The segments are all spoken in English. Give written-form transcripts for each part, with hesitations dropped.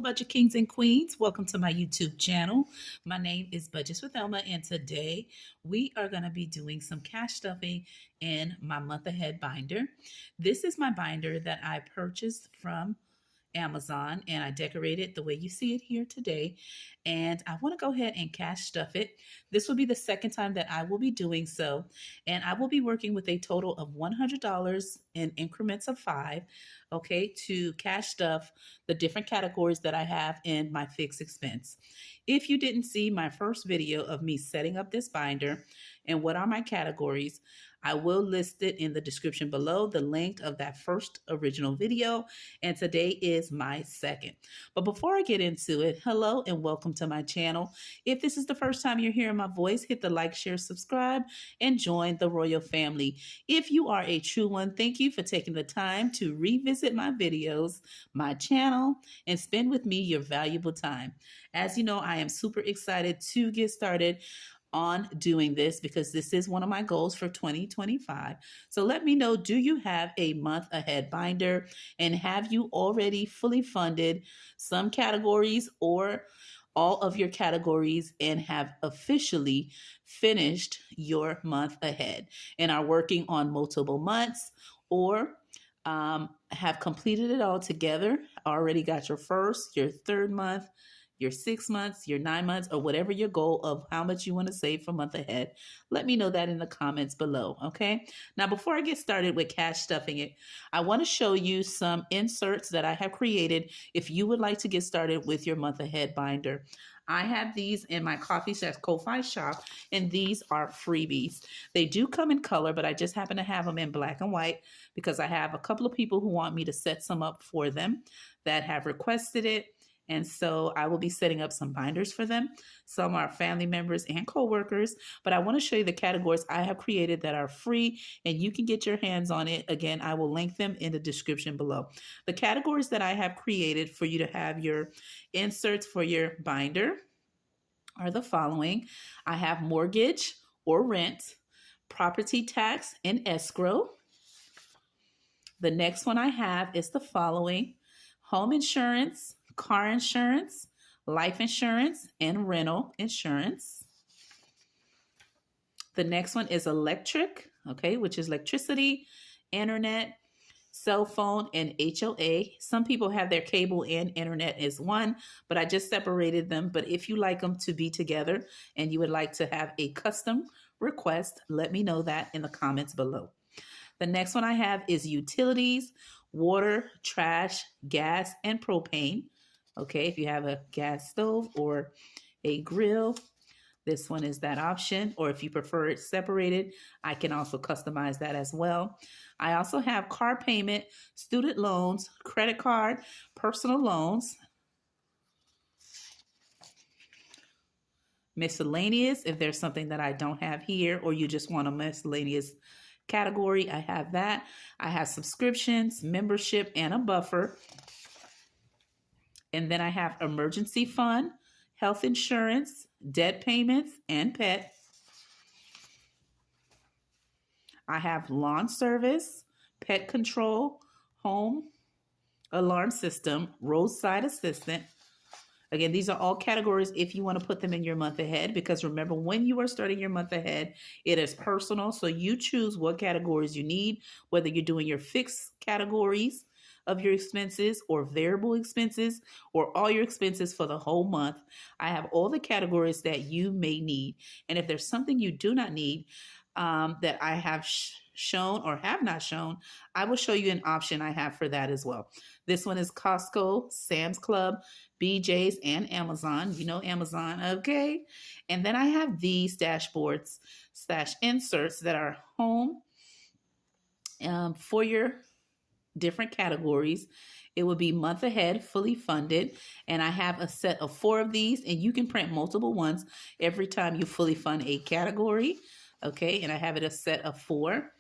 Budget Kings and Queens, welcome to my YouTube channel. My name is Budgets with Elma, and today we are going to be doing some cash stuffing in my month ahead binder. This is my binder that I purchased from Amazon, and I decorated the way you see it here today. And I want to go ahead and cash stuff it. This will be the second time that I will be doing so. And I will be working with a total of $100 in increments of 5, okay, to cash stuff the different categories that I have in my fixed expense. If you didn't see my first video of me setting up this binder and what are my categories, I will list it in the description below, the link of that first original video, and today is my second. But before I get into it, hello and welcome to my channel. If this is the first time you're hearing my voice, hit the like, share, subscribe, and join the royal family. If you are a true one, thank you for taking the time to revisit my videos, my channel, and spend with me your valuable time. As you know, I am super excited to get started on doing this because this is one of my goals for 2025. So let me know, do you have a month ahead binder, and have you already fully funded some categories or all of your categories and have officially finished your month ahead and are working on multiple months, or have completed it all together, already got your first, your third month, your 6 months, your 9 months, or whatever your goal of how much you want to save for month ahead. Let me know that in the comments below, okay? Now, before I get started with cash stuffing it, I want to show you some inserts that I have created if you would like to get started with your month ahead binder. I have these in my Ko-Fi shop, and these are freebies. They do come in color, but I just happen to have them in black and white because I have a couple of people who want me to set some up for them that have requested it. And so I will be setting up some binders for them. Some are family members and coworkers, but I want to show you the categories I have created that are free and you can get your hands on it. Again, I will link them in the description below. The categories that I have created for you to have your inserts for your binder are the following. I have mortgage or rent, property tax and escrow. The next one I have is the following: home insurance, car insurance, life insurance, and rental insurance. The next one is electric, okay, which is electricity, internet, cell phone, and HOA. Some people have their cable and internet as one, but I just separated them. But if you like them to be together and you would like to have a custom request, let me know that in the comments below. The next one I have is utilities, water, trash, gas, and propane. Okay, if you have a gas stove or a grill, this one is that option. Or if you prefer it separated, I can also customize that as well. I also have car payment, student loans, credit card, personal loans, miscellaneous, if there's something that I don't have here or you just want a miscellaneous category, I have that. I have subscriptions, membership, and a buffer. And then I have emergency fund, health insurance, debt payments, and pet. I have lawn service, pet control, home alarm system, roadside assistant. Again, these are all categories if you want to put them in your month ahead, because remember, when you are starting your month ahead, it is personal. So you choose what categories you need, whether you're doing your fixed categories of your expenses or variable expenses or all your expenses for the whole month. I have all the categories that you may need. And if there's something you do not need that I have shown or have not shown, I will show you an option I have for that as well. This one is Costco, Sam's Club, BJ's, and Amazon. You know Amazon, okay? And then I have these dashboards / inserts that are home for your different categories. It will be month ahead, fully funded, and I have a set of 4 of these, and you can print multiple ones every time you fully fund a category, okay? And I have it a set of 4.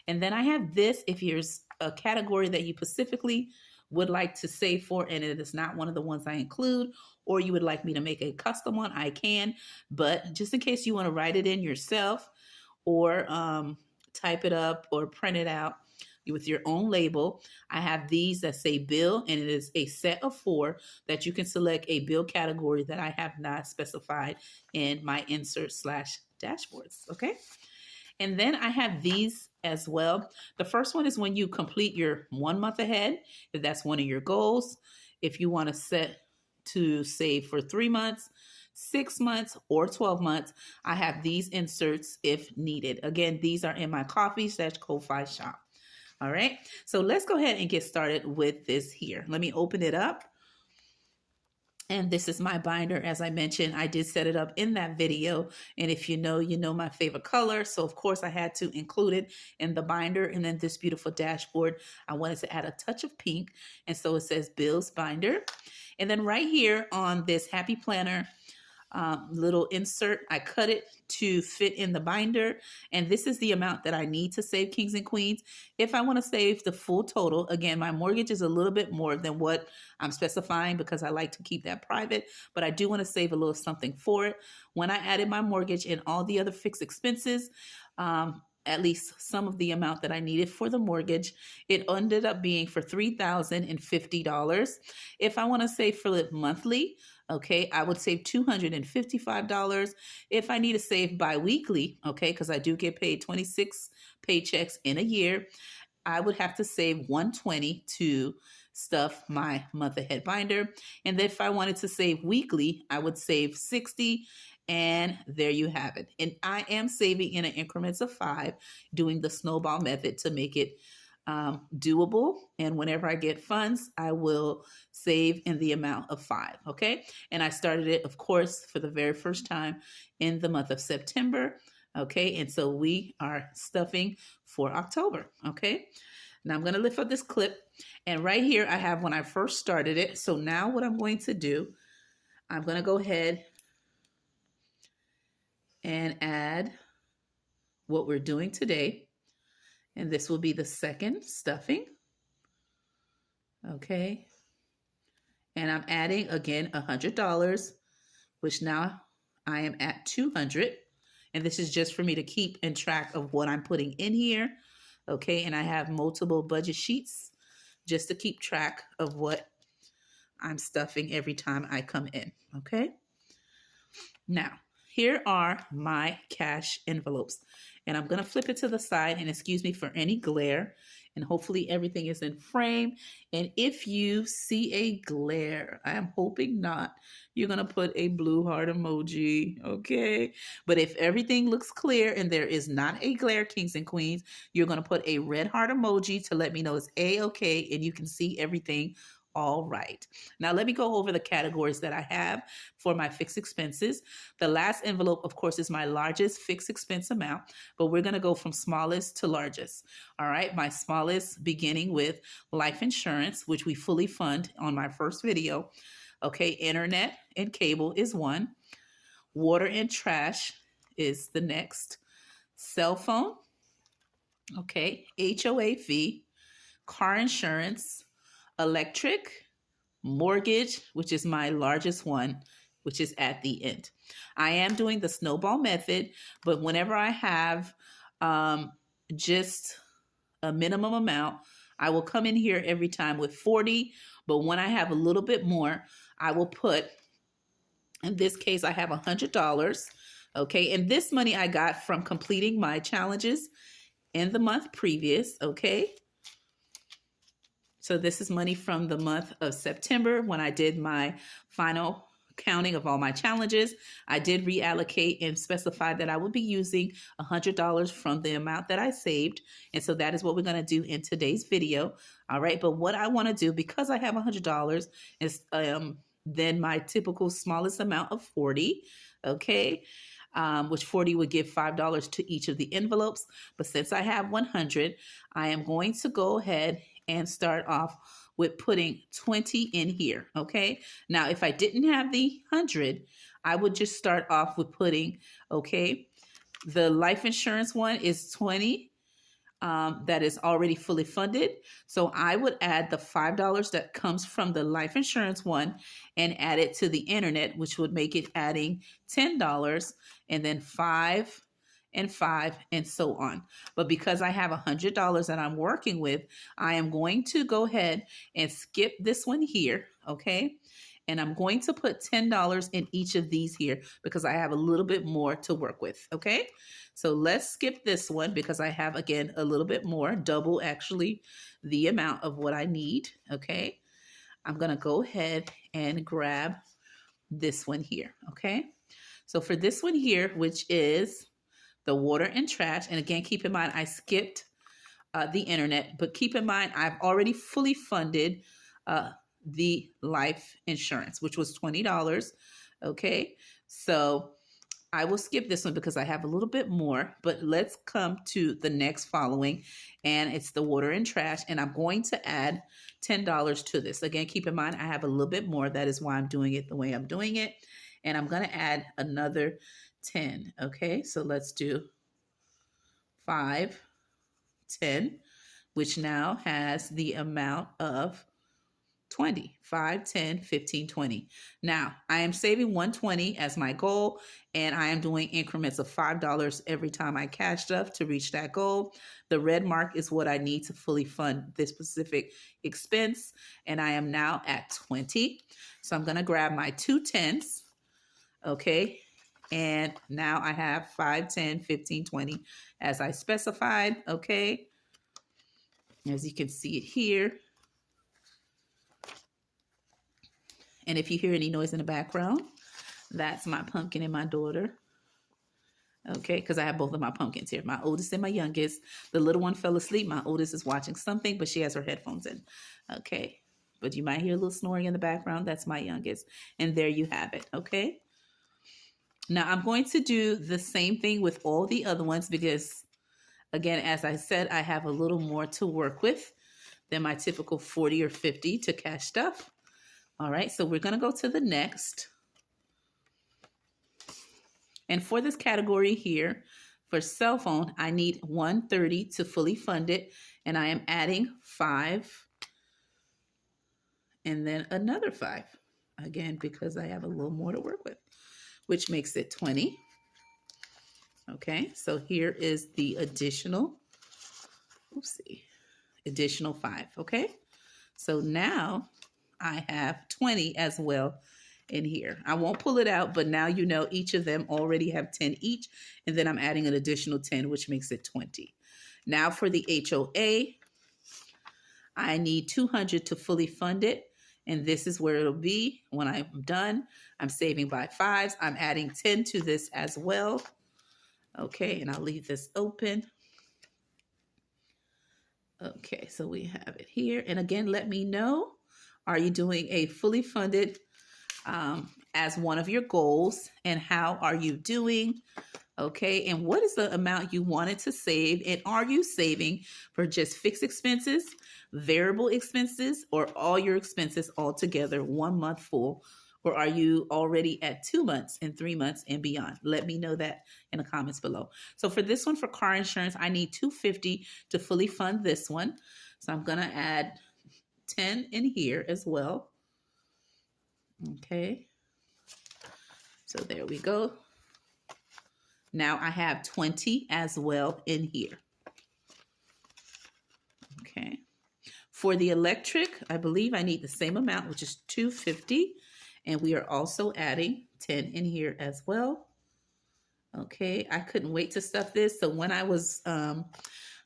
And then I have this if there's a category that you specifically would like to save for and it is not one of the ones I include, or you would like me to make a custom one, I can. But just in case you want to write it in yourself or type it up or print it out, with your own label. I have these that say bill, and it is a set of 4 that you can select a bill category that I have not specified in my insert slash dashboards. Okay. And then I have these as well. The first one is when you complete your 1 month ahead, if that's one of your goals. If you want to set to save for 3 months, 6 months, or 12 months, I have these inserts if needed. Again, these are in my Ko-fi shop. All right, so let's go ahead and get started with this here. Let me open it up. And this is my binder. As I mentioned, I did set it up in that video. And if you know my favorite color. So of course I had to include it in the binder. And then this beautiful dashboard, I wanted to add a touch of pink. And so it says Bill's Binder. And then right here on this Happy Planner little insert, I cut it to fit in the binder, and this is the amount that I need to save, kings and queens. If I want to save the full total, again, my mortgage is a little bit more than what I'm specifying because I like to keep that private, but I do want to save a little something for it. When I added my mortgage and all the other fixed expenses, at least some of the amount that I needed for the mortgage, it ended up being for $3,050. If I want to save for it monthly, okay, I would save $255. If I need to save bi-weekly, okay, because I do get paid 26 paychecks in a year, I would have to save $120 to stuff my month ahead binder. And if I wanted to save weekly, I would save $60. And there you have it. And I am saving in increments of 5, doing the snowball method to make it doable. And whenever I get funds, I will save in the amount of 5. Okay. And I started it, of course, for the very first time in the month of September. Okay. And so we are stuffing for October. Okay. Now I'm going to lift up this clip, and right here I have when I first started it. So now what I'm going to do, I'm going to go ahead and add what we're doing today. And this will be the second stuffing. Okay. And I'm adding again $100, which now I am at $200. And this is just for me to keep in track of what I'm putting in here. Okay. And I have multiple budget sheets just to keep track of what I'm stuffing every time I come in. Okay. Now, here are my cash envelopes, and I'm going to flip it to the side, and excuse me for any glare, and hopefully everything is in frame. And if you see a glare, I am hoping not, you're going to put a blue heart emoji, okay? But if everything looks clear and there is not a glare, kings and queens, you're going to put a red heart emoji to let me know it's A-okay and you can see everything all right. Now let me go over the categories that I have for my fixed expenses. The last envelope, of course, is my largest fixed expense amount, but we're going to go from smallest to largest. All right. My smallest beginning with life insurance, which we fully fund on my first video. Okay. Internet and cable is 1. Water and trash is the next. Cell phone. Okay. HOA fee, car insurance, electric, mortgage, which is my largest one, which is at the end. I am doing the snowball method, but whenever I have just a minimum amount, I will come in here every time with 40. But when I have a little bit more, I will put, in this case, I have $100. Okay. And this money I got from completing my challenges in the month previous. Okay. So this is money from the month of September when I did my final counting of all my challenges. I did reallocate and specify that I would be using $100 from the amount that I saved. And so that is what we're going to do in today's video. All right. But what I want to do, because I have $100, is then my typical smallest amount of 40. Okay. Which 40 would give $5 to each of the envelopes. But since I have 100, I am going to go ahead and start off with putting 20 in here. Okay. Now, if I didn't have the 100, I would just start off with putting, okay, the life insurance one is 20. That is already fully funded. So I would add the $5 that comes from the life insurance one and add it to the internet, which would make it adding $10, and then 5 and $5, and so on. But because I have $100 that I'm working with, I am going to go ahead and skip this one here, okay? And I'm going to put $10 in each of these here because I have a little bit more to work with, okay? So let's skip this one because I have, again, a little bit more, double actually the amount of what I need, okay? I'm gonna go ahead and grab this one here, okay? So for this one here, which is the water and trash, and again, keep in mind, I skipped the internet, but keep in mind, I've already fully funded the life insurance, which was $20, okay? So I will skip this one because I have a little bit more, but let's come to the next following, and it's the water and trash, and I'm going to add $10 to this. Again, keep in mind, I have a little bit more. That is why I'm doing it the way I'm doing it, and I'm going to add another 10, okay? So let's do 5, 10, which now has the amount of 20, 5, 10, 15, 20. Now, I am saving 120 as my goal, and I am doing increments of $5 every time I cash stuff to reach that goal. The red mark is what I need to fully fund this specific expense, and I am now at 20. So I'm going to grab my 2 10s, okay? And now I have 5, 10, 15, 20 as I specified, okay? As you can see it here. And if you hear any noise in the background, that's my pumpkin and my daughter. Okay, because I have both of my pumpkins here, my oldest and my youngest. The little one fell asleep. My oldest is watching something, but she has her headphones in. Okay, but you might hear a little snoring in the background. That's my youngest. And there you have it, okay? Now, I'm going to do the same thing with all the other ones because, again, as I said, I have a little more to work with than my typical 40 or 50 to cash stuff. All right, so we're going to go to the next. And for this category here, for cell phone, I need 130 to fully fund it. And I am adding 5 and then another 5. Again, because I have a little more to work with, which makes it 20. Okay, so here is the additional, additional 5, okay? So now I have 20 as well in here. I won't pull it out, but now you know each of them already have 10 each, and then I'm adding an additional 10, which makes it 20. Now for the HOA, I need 200 to fully fund it, and this is where it'll be when I'm done. I'm saving by 5s. I'm adding 10 to this as well. Okay, and I'll leave this open. Okay, so we have it here. And again, let me know, are you doing a fully funded as one of your goals, and how are you doing? Okay, and what is the amount you wanted to save, and are you saving for just fixed expenses, variable expenses, or all your expenses all together 1 month full? Or are you already at 2 months and 3 months and beyond? Let me know that in the comments below. So for this one, for car insurance, I need $250 to fully fund this one. So I'm gonna add 10 in here as well. Okay, so there we go. Now I have 20 as well in here. Okay, for the electric, I believe I need the same amount, which is $250, and we are also adding 10 in here as well. Okay, I couldn't wait to stuff this, so when I was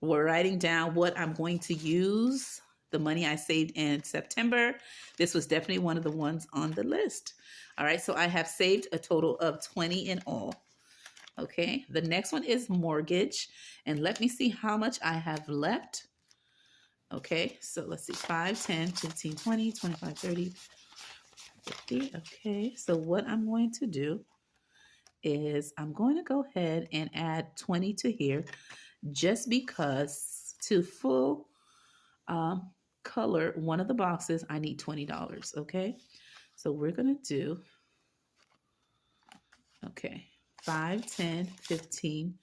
writing down what I'm going to use, the money I saved in September, this was definitely one of the ones on the list. All right, so I have saved a total of 20 in all. Okay, the next one is mortgage, and let me see how much I have left. Okay, so let's see, 5, 10, 15, 20, 25, 30, 50. Okay, so what I'm going to do is I'm going to go ahead and add 20 to here, just because to full color one of the boxes, I need $20, okay? So we're gonna do, okay, 5, 10, 15,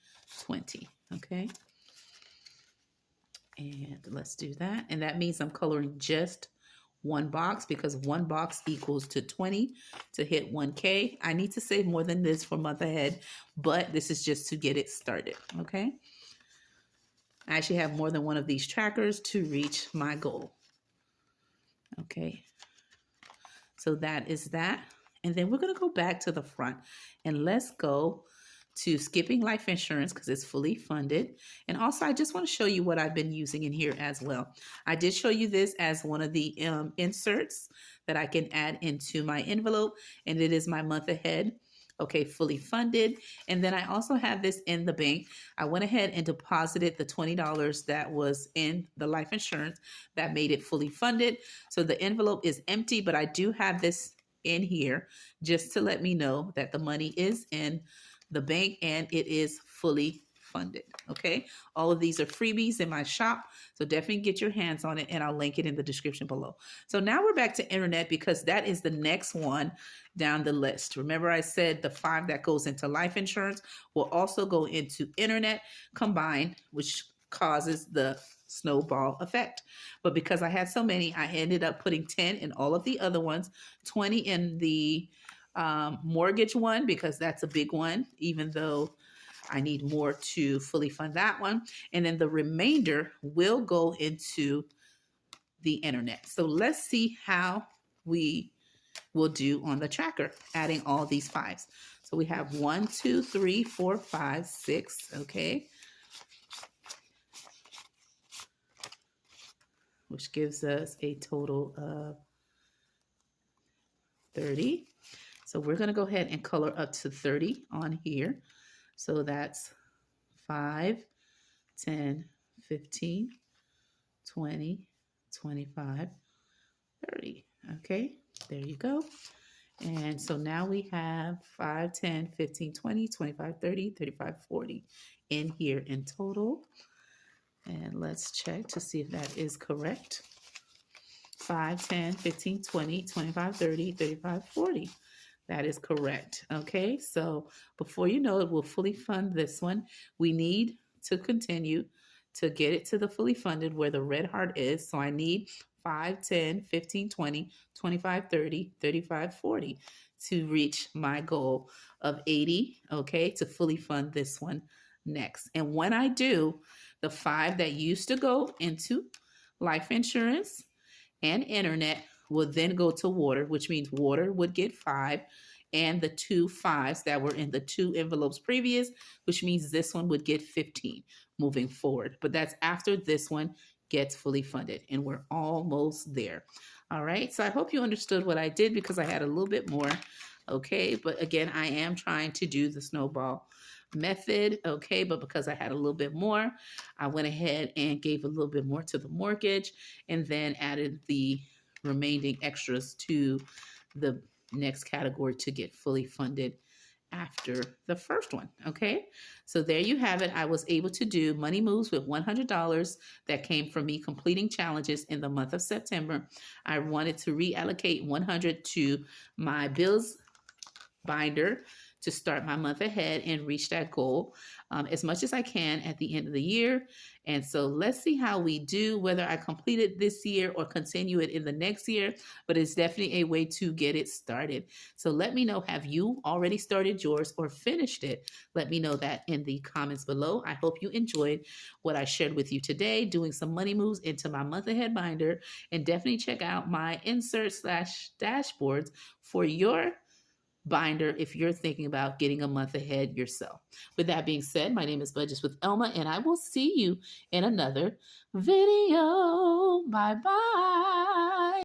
20, okay? And let's do that. And that means I'm coloring just one box because one box equals to 20 to hit 1K. I need to save more than this for month ahead, but this is just to get it started, okay? I actually have more than one of these trackers to reach my goal. Okay, so that is that. And then we're gonna go back to the front and let's go to skipping life insurance because it's fully funded. And also I just want to show you what I've been using in here as well. I did show you this as one of the inserts that I can add into my envelope, and it is my month ahead. Okay, fully funded. And then I also have this in the bank. I went ahead and deposited the $20 that was in the life insurance that made it fully funded. So the envelope is empty, but I do have this in here just to let me know that the money is in the bank and it is fully funded. Okay, all of these are freebies in my shop, so definitely get your hands on it, and I'll link it in the description below. So now we're back to internet because that is the next one down the list. Remember I said the 5 that goes into life insurance will also go into internet combined, which causes the snowball effect. But because I had so many, I ended up putting 10 in all of the other ones, 20 in the mortgage one because that's a big one, even though I need more to fully fund that one. And then the remainder will go into the internet. So let's see how we will do on the tracker, adding all these 5s. So we have 1, 2, 3, 4, 5, 6, okay. Which gives us a total of 30. So we're going to go ahead and color up to 30 on here. So that's 5, 10, 15, 20, 25, 30. Okay, there you go. And so now we have 5, 10, 15, 20, 25, 30, 35, 40 in here in total. And let's check to see if that is correct. 5, 10, 15, 20, 25, 30, 35, 40. That is correct. Okay, so before you know it, we'll fully fund this one. We need to continue to get it to the fully funded where the red heart is. So I need 5, 10, 15, 20, 25, 30, 35, 40 to reach my goal of 80, okay, to fully fund this one next. And when I do, the 5 that used to go into life insurance and internet will then go to water, which means water would get 5, and the 2 5s that were in the 2 envelopes previous, which means this one would get 15 moving forward. But that's after this one gets fully funded, and we're almost there. All right, so I hope you understood what I did because I had a little bit more. Okay, but again, I am trying to do the snowball method, okay, but because I had a little bit more, I went ahead and gave a little bit more to the mortgage and then added the remaining extras to the next category to get fully funded after the first one. Okay, so there you have it. I was able to do money moves with $100 that came from me completing challenges in the month of September. I wanted to reallocate $100 to my bills binder to start my month ahead and reach that goal as much as I can at the end of the year. And so let's see how we do, whether I complete it this year or continue it in the next year, but it's definitely a way to get it started. So let me know, have you already started yours or finished it? Let me know that in the comments below. I hope you enjoyed what I shared with you today, doing some money moves into my month ahead binder, and definitely check out my insert/dashboards for your binder if you're thinking about getting a month ahead yourself. With that being said, my name is Budgets with Elma, and I will see you in another video. Bye-bye.